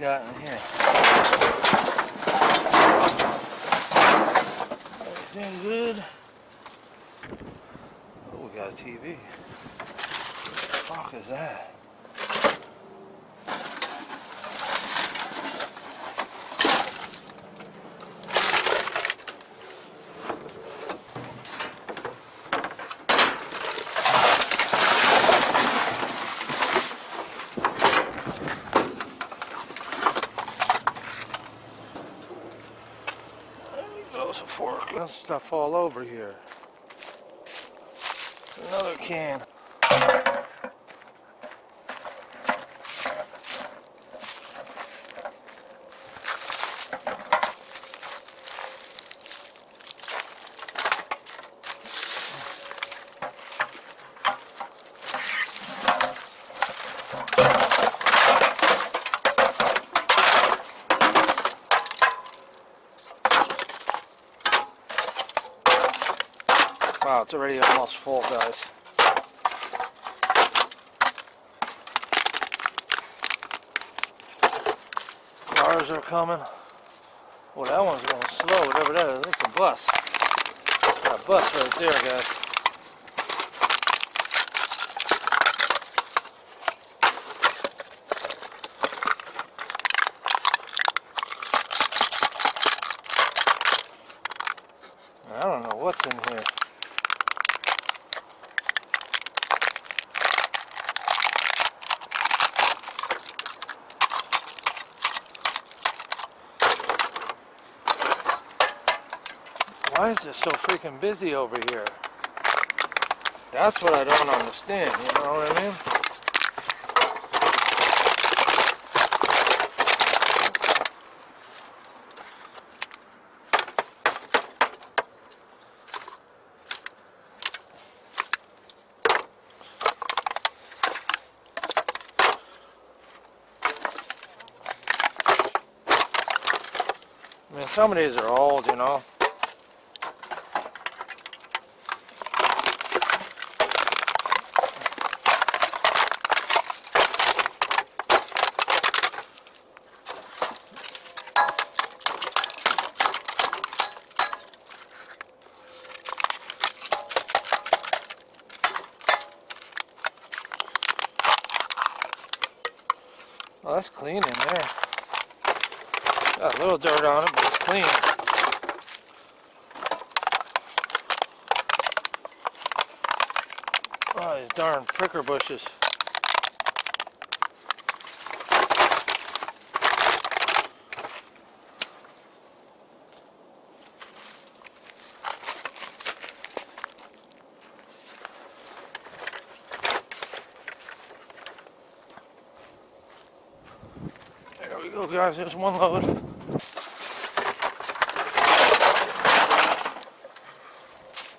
got in here? Everything good? Oh, we got a TV. What the fuck is that? There's a fork. There's stuff all over here. Another can. Wow, it's already almost full, guys. Cars are coming. Well, that one's going slow, whatever that is. It's a bus. Got a bus right there, guys. I don't know what's in here. Why is it so freaking busy over here? That's what I don't understand, you know what I mean? I mean, some of these are old, you know. Well, that's clean in there. Got a little dirt on it, but it's clean. Oh, these darn pricker bushes. There we go, guys. There's one load.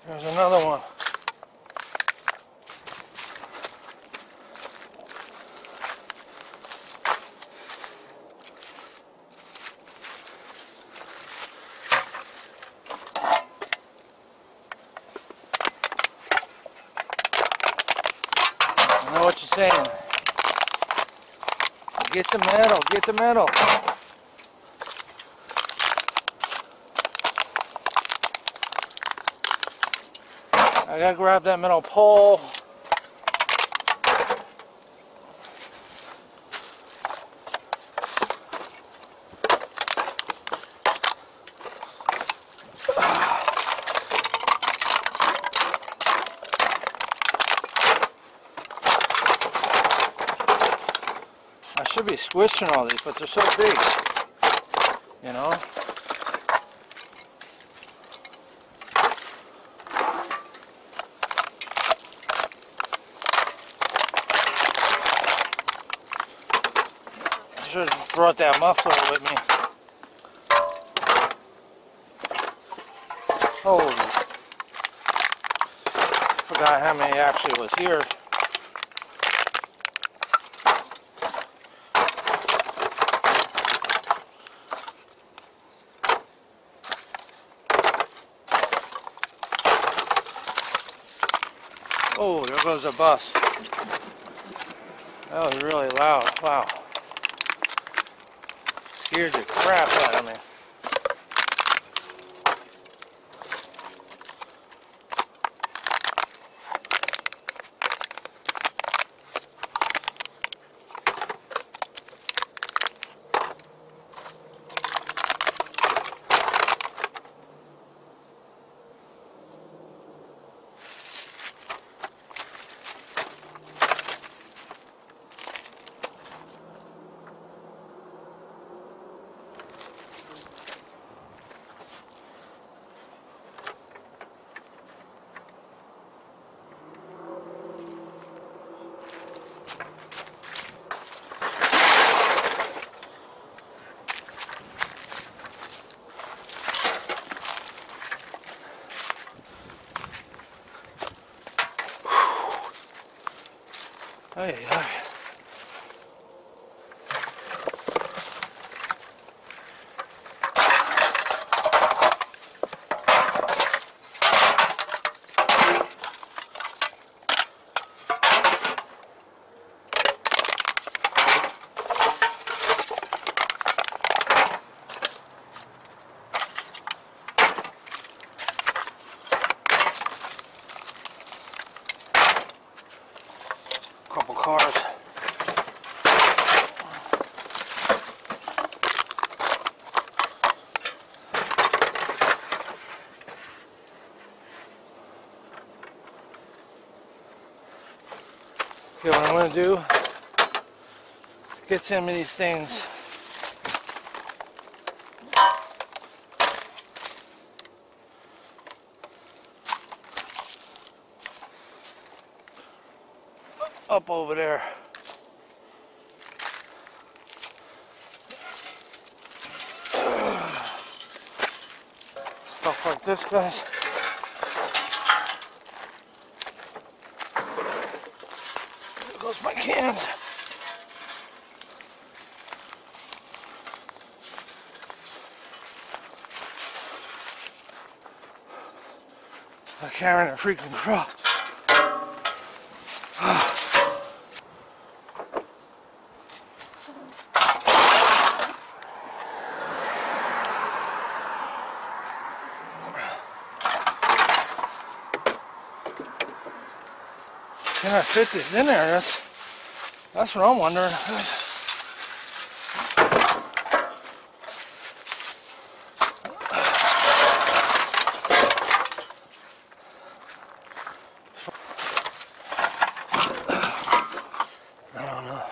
There's another one. I know what you're saying. Get the metal, get the metal. I gotta grab that metal pole. I should be squishing all these, but they're so big, you know. I should have brought that muffler with me. Holy. Forgot how many actually was here. Oh, there goes a bus. That was really loud. Wow. Scares the crap out of me. Ay, ay. Couple cars. Okay, what I'm going to do is get some of these things up over there. Stuff like this, guys. There goes my cans. I'm carrying a freaking cross. Can I fit this in there? That's what I'm wondering. I don't know.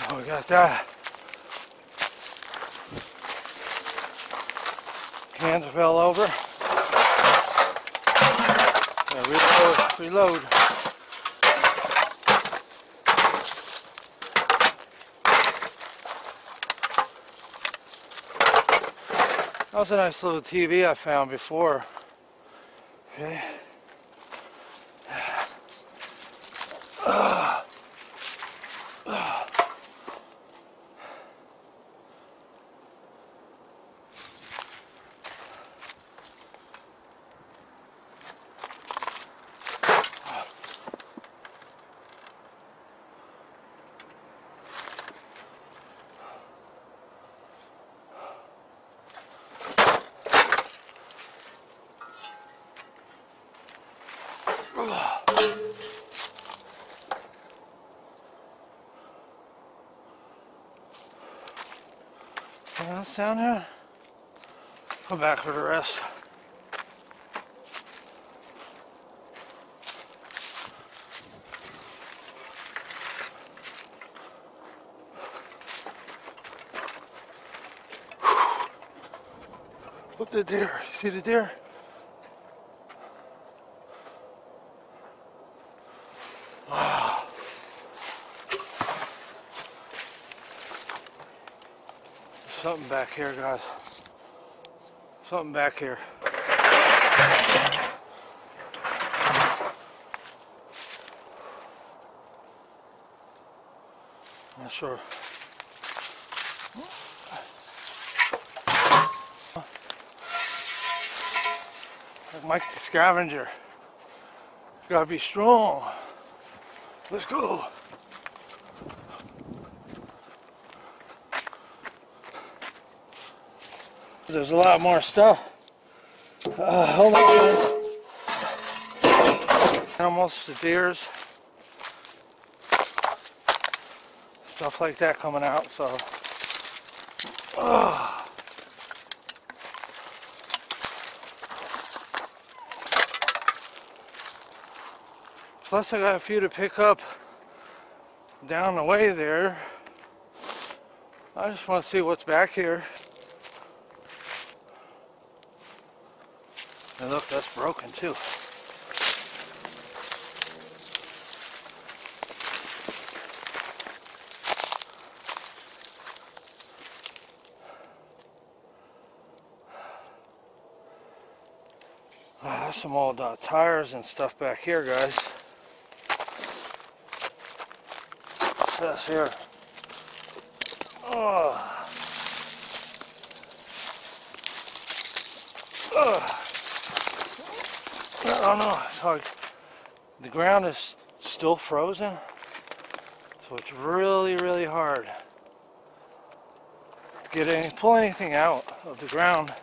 Oh, we got that. Cans fell over. Yeah, reload. That was a nice little TV I found before. Okay. Anything else down here? Go back for the rest. Look at the deer. You see the deer? Wow. Something back here, guys. Something back here. I'm not sure. Like Mike the Scavenger. Gotta be strong. Let's go. There's a lot more stuff. Animals, the deers, stuff like that coming out. So, plus I got a few to pick up down the way there. I just want to see what's back here. And look, that's broken too. There's some old tires and stuff back here, guys. What's this here? I don't know. It's hard. The ground is still frozen, so it's really, really hard to pull anything out of the ground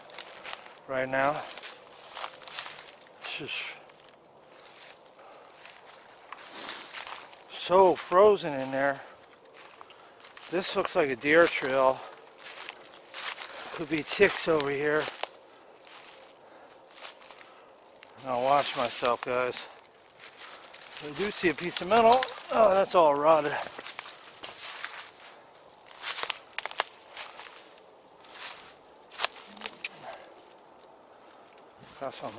right now. It's just so frozen in there. This looks like a deer trail. Could be ticks over here. I'll watch myself, guys. I do see a piece of metal. Oh, that's all rotted. Got some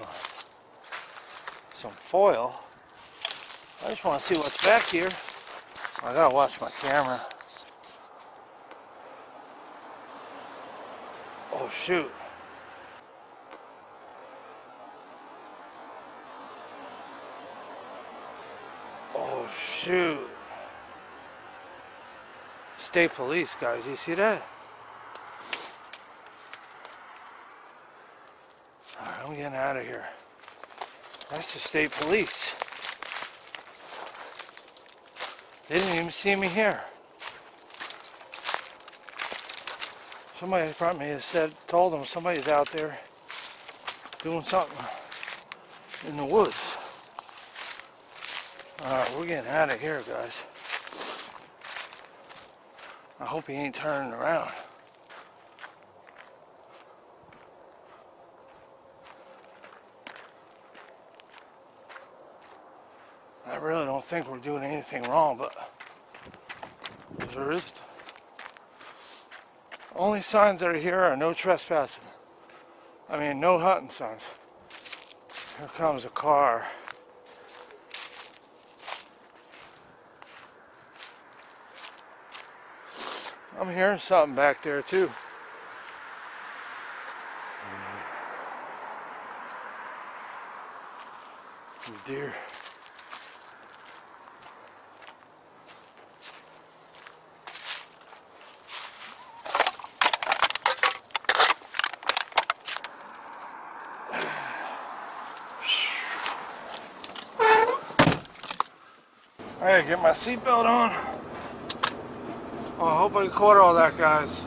foil. I just want to see what's back here. I gotta watch my camera. Oh shoot. Oh shoot. State police, guys, you see that? Alright, I'm getting out of here. That's the state police. They didn't even see me here. Somebody probably told them somebody's out there doing something in the woods. Alright, we're getting out of here, guys. I hope he ain't turning around. I really don't think we're doing anything wrong, but there is. Only signs that are here are no trespassing. I mean, no hunting signs. Here comes a car. I'm hearing something back there too. Deer. I gotta get my seatbelt on. Oh, I hope I caught all that, guys.